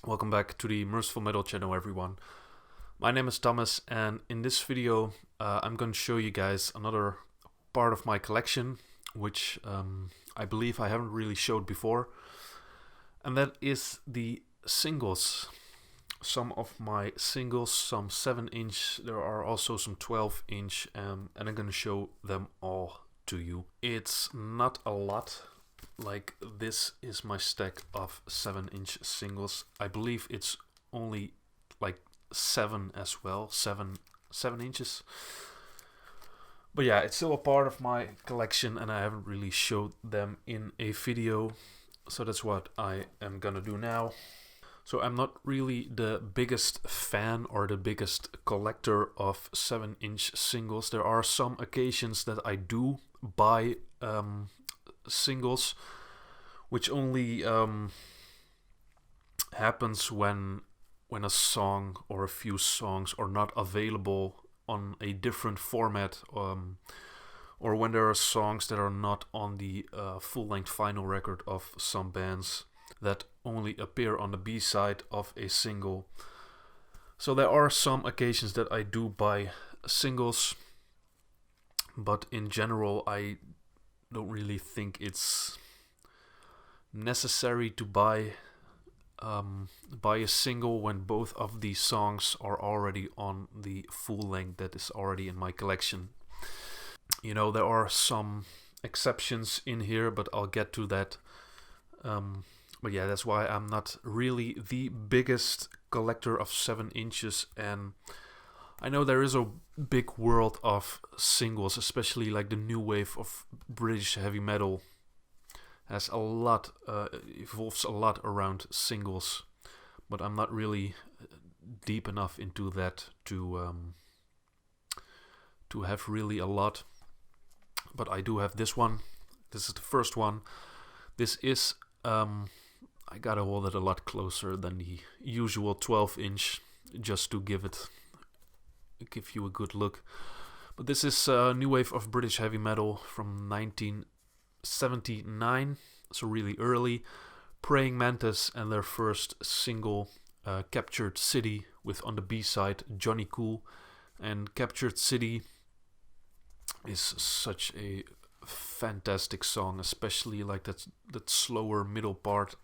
Welcome back to the Merciful Metal channel, everyone. My name is Thomas, and in this video I'm going to show you guys another part of my collection, which I believe I haven't really showed before, and that is the singles. Some of my singles, some 7-inch, there are also some 12-inch, and I'm going to show them all to you. It's not a lot. Like, this is my stack of 7-inch singles. I believe it's only like 7 as well, 7 inches. But yeah, it's still a part of my collection and I haven't really showed them in a video, so that's what I am gonna do now. So I'm not really the biggest fan or the biggest collector of 7-inch singles. There are some occasions that I do buy singles, which only happens when a song or a few songs are not available on a different format, or when there are songs that are not on the full-length vinyl record of some bands that only appear on the B-side of a single. So there are some occasions that I do buy singles, but in general I don't really think it's necessary to buy a single when both of these songs are already on the full length that is already in my collection. You know, there are some exceptions in here, but I'll get to that. But yeah, that's why I'm not really the biggest collector of 7 inches, and I know there is a big world of singles, especially like the new wave of British heavy metal has a lot, evolves a lot around singles, but I'm not really deep enough into that to have really a lot. But I do have this one. This is the first one. This is I gotta hold it a lot closer than the usual 12-inch just to give you a good look. But this is a new wave of British heavy metal from 1979, so really early. Praying Mantis and their first single, Captured City, with on the B-side Johnny Cool. And Captured City is such a fantastic song, especially like that slower middle part.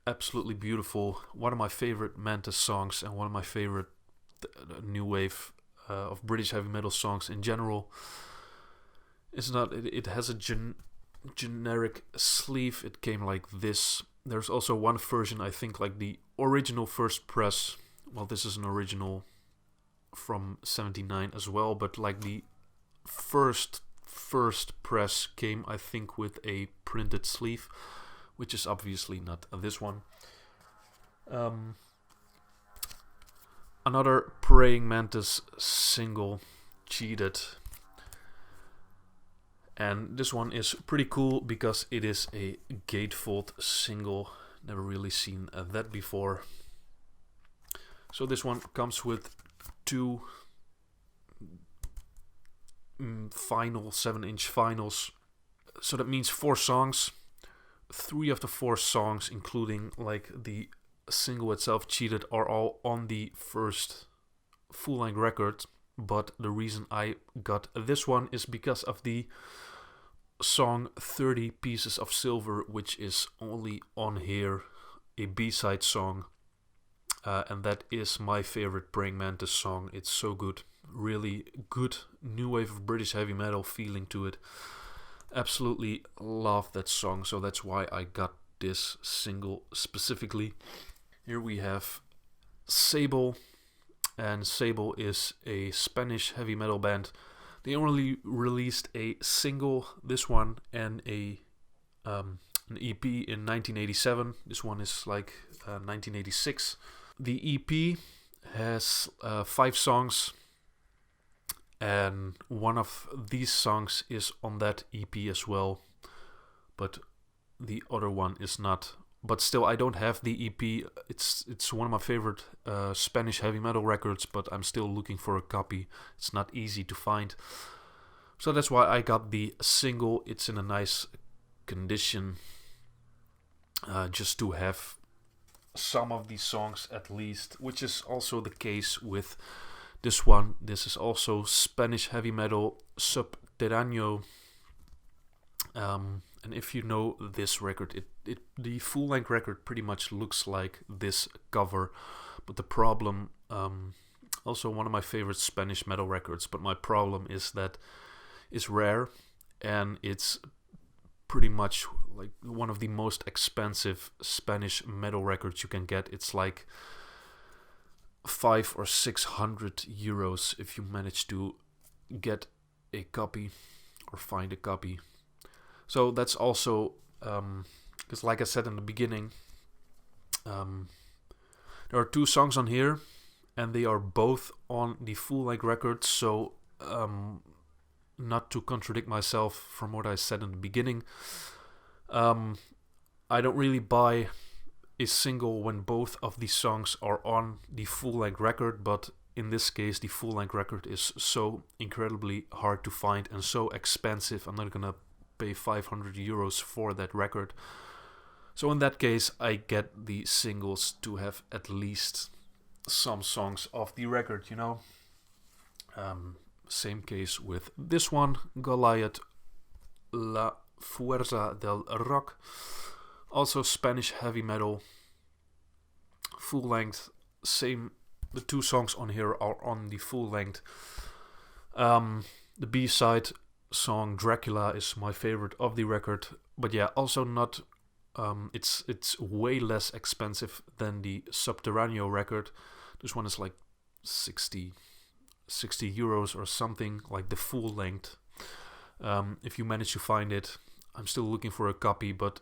Absolutely beautiful. One of my favorite Mantis songs and one of my favorite new wave of British heavy metal songs in general. It has a generic sleeve. It came like this. There's also one version, I think, like the original first press. Well, this is an original from 79 as well, but like the first press came, I think, with a printed sleeve, which is obviously not this one. Another Praying Mantis single, Cheated. And this one is pretty cool because it is a gatefold single. Never really seen that before. So this one comes with 2 final 7-inch finals. So that means 4 songs. 3 of the 4 songs, including like the single itself, Cheated, are all on the first full-length record. But the reason I got this one is because of the song 30 Pieces of Silver, which is only on here, a B-side song. And that is my favorite Praying Mantis song. It's so good. Really good new wave of British heavy metal feeling to it. Absolutely love that song, so that's why I got this single specifically. Here we have Sable, and Sable is a Spanish heavy metal band. They only released a single, this one, and an EP in 1987. This one is like 1986. The EP has 5 songs, and one of these songs is on that EP as well, but the other one is not. But still, I don't have the EP. It's one of my favorite Spanish heavy metal records, but I'm still looking for a copy. It's not easy to find. So that's why I got the single. It's in a nice condition, just to have some of these songs at least, which is also the case with this one. This is also Spanish heavy metal, Subterráneo. And if you know this record, the full-length record pretty much looks like this cover. But the problem, also one of my favorite Spanish metal records, but my problem is that it's rare and it's pretty much like one of the most expensive Spanish metal records you can get. It's like 500 or 600 euros if you manage to get a copy or find a copy. So that's also because, like I said in the beginning, there are 2 songs on here, and they are both on the full-length record. So not to contradict myself from what I said in the beginning, I don't really buy a single when both of these songs are on the full-length record, but in this case the full-length record is so incredibly hard to find and so expensive. I'm not gonna pay 500 euros for that record. So in that case, I get the singles to have at least some songs off the record, you know. Same case with this one, Goliath, La Fuerza del Rock. Also Spanish heavy metal, full length. Same, the 2 songs on here are on the full length. The B-side song Dracula is my favorite of the record, but yeah, also not. It's way less expensive than the Subterráneo record. This one is like 60 euros or something, like the full length. If you manage to find it, I'm still looking for a copy, but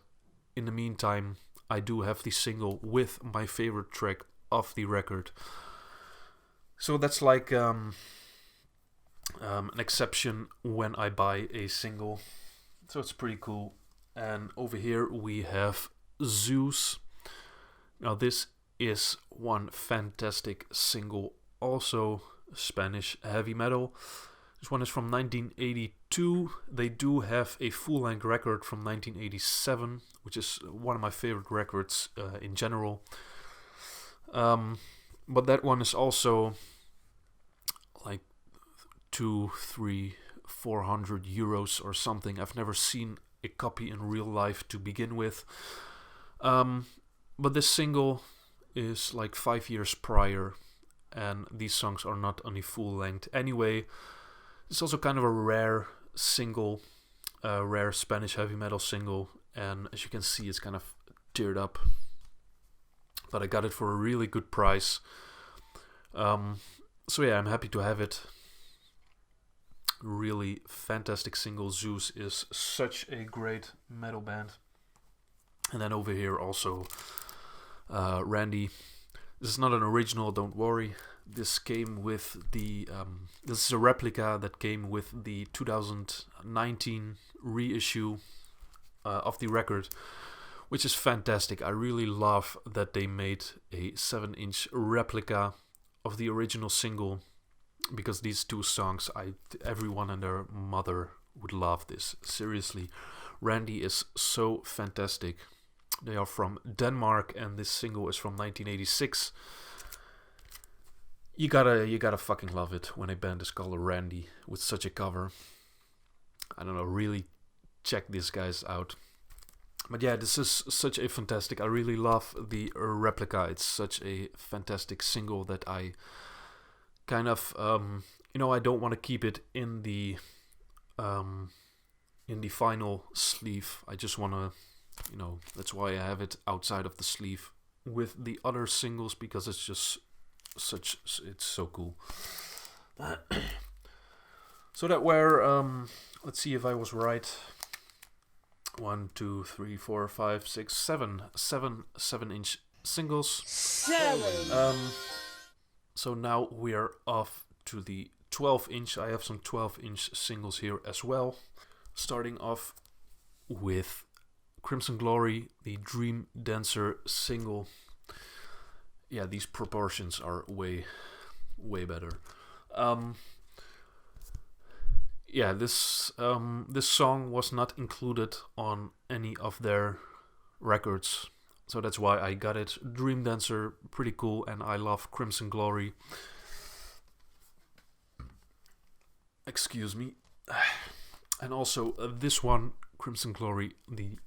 in the meantime, I do have the single with my favorite track of the record. So that's like an exception when I buy a single. So it's pretty cool. And over here we have Zeus. Now this is one fantastic single, also Spanish heavy metal. This one is from 1982. They do have a full-length record from 1987, which is one of my favorite records in general. But that one is also like 200, 300, 400 euros or something. I've never seen a copy in real life to begin with. But this single is like 5 years prior, and these songs are not on the full length anyway. It's also kind of a rare single, rare Spanish heavy metal single, and as you can see, it's kind of teared up. But I got it for a really good price. So yeah, I'm happy to have it. Really fantastic single. Zeus is such a great metal band. And then over here also Randy. This is not an original, don't worry. This came with the this is a replica that came with the 2019 reissue of the record, which is fantastic. I really love that they made a 7-inch replica of the original single, because these 2 songs, everyone and their mother would love this. Seriously, Randy is so fantastic. They are from Denmark, and this single is from 1986. You gotta fucking love it when a band is called Randy with such a cover. I don't know, really check these guys out. But yeah, this is such a fantastic. I really love the replica. It's such a fantastic single that I kind of I don't want to keep it in the final sleeve. I just want to, that's why I have it outside of the sleeve with the other singles, because it's just it's so cool. So that were let's see if I was right. 1, 2, 3, 4, 5, 6, 7 7-inch singles. 7. So now we are off to the 12-inch. I have some 12-inch singles here as well. Starting off with Crimson Glory, the Dream Dancer single. Yeah, these proportions are way better. Yeah, this song was not included on any of their records, So that's why I got it. Dream Dancer, pretty cool, and I love Crimson Glory. Excuse me. And also this one, Crimson Glory, the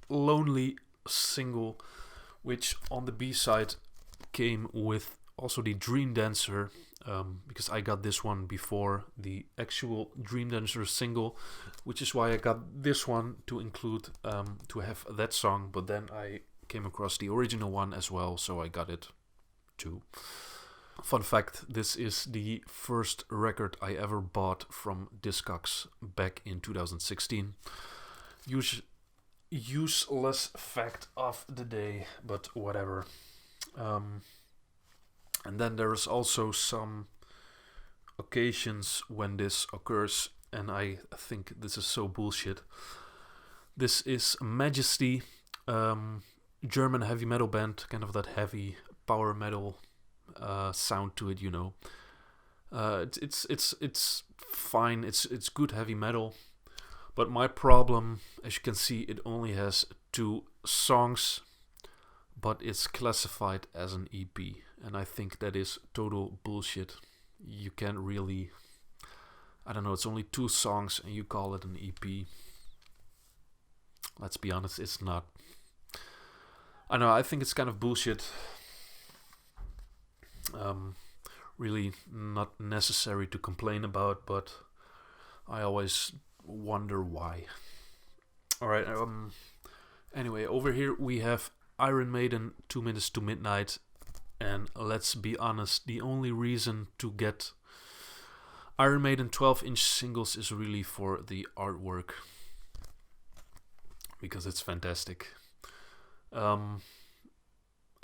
Lonely single, which on the B-side came with also the Dream Dancer, because I got this one before the actual Dream Dancer single, which is why I got this one to include, to have that song, but then I came across the original one as well, so I got it too. Fun fact, this is the first record I ever bought from Discogs back in 2016. Useless fact of the day, but whatever. And then there's also some occasions when this occurs, and I think this is so bullshit. This is Majesty, German heavy metal band, kind of that heavy power metal sound to it, you know. It's fine. It's good heavy metal, but my problem, as you can see, it only has 2 songs, but it's classified as an EP, and I think that is total bullshit. You can't really, I don't know, it's only 2 songs and you call it an EP. Let's be honest, it's not. I know, I think it's kind of bullshit. Really not necessary to complain about, but I always wonder why. Alright, anyway, over here we have Iron Maiden, 2 Minutes to Midnight, and let's be honest, the only reason to get Iron Maiden 12-inch singles is really for the artwork, because it's fantastic.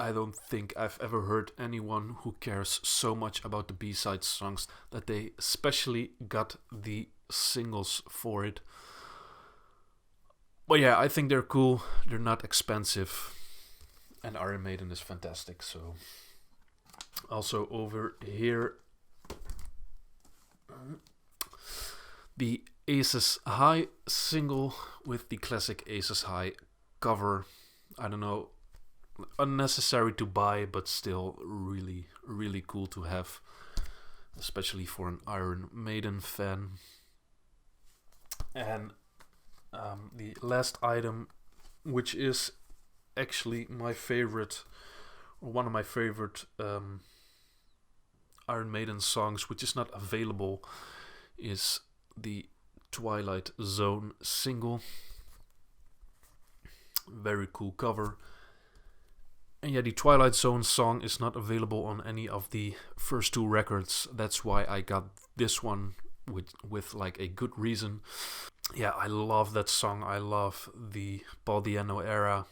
I don't think I've ever heard anyone who cares so much about the B-side songs that they especially got the singles for it. But yeah, I think they're cool, they're not expensive, and Iron Maiden is fantastic. So also over here, the Aces High single with the classic Aces High cover. I don't know, unnecessary to buy, but still really, really cool to have, especially for an Iron Maiden fan. And the last item, which is actually my favorite, or one of my favorite Iron Maiden songs, which is not available, is the Twilight Zone single. Very cool cover. And yeah, the Twilight Zone song is not available on any of the first 2 records. That's why I got this one with like a good reason. Yeah, I love that song. I love the Paul Di'Anno era.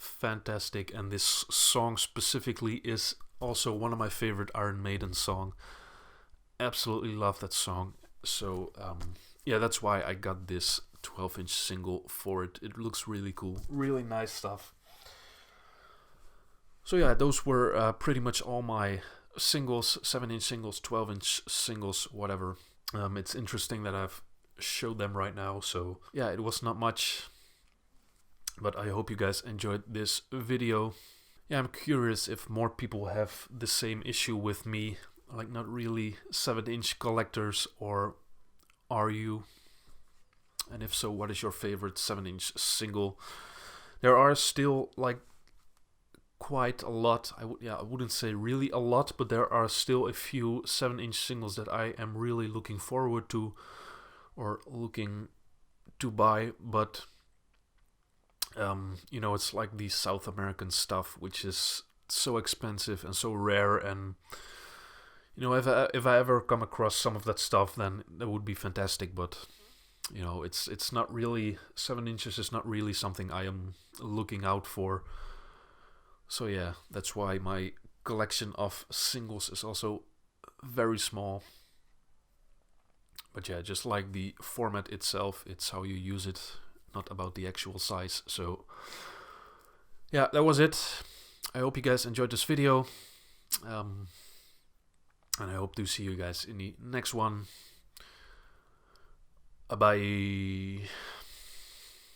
Fantastic. And this song specifically is also one of my favorite Iron Maiden song. Absolutely love that song. So yeah, that's why I got this 12-inch single for it. It looks really cool. Really nice stuff. So yeah, those were pretty much all my singles, 7-inch singles, 12-inch singles, whatever. It's interesting that I've showed them right now. So yeah, it was not much, but I hope you guys enjoyed this video. Yeah, I'm curious if more people have the same issue with me, like not really 7-inch collectors, or are you? And if so, what is your favorite 7-inch single? There are still like quite a lot. I wouldn't say really a lot, but there are still a few 7-inch singles that I am really looking forward to, or looking to buy. But you know, it's like the South American stuff, which is so expensive and so rare. And you know, if I ever come across some of that stuff, then that would be fantastic. But you know, it's not really, 7 inches is not really something I am looking out for. So yeah, that's why my collection of singles is also very small. But yeah, just like the format itself, it's how you use it, not about the actual size. So yeah, that was it. I hope you guys enjoyed this video. And I hope to see you guys in the next one. Bye.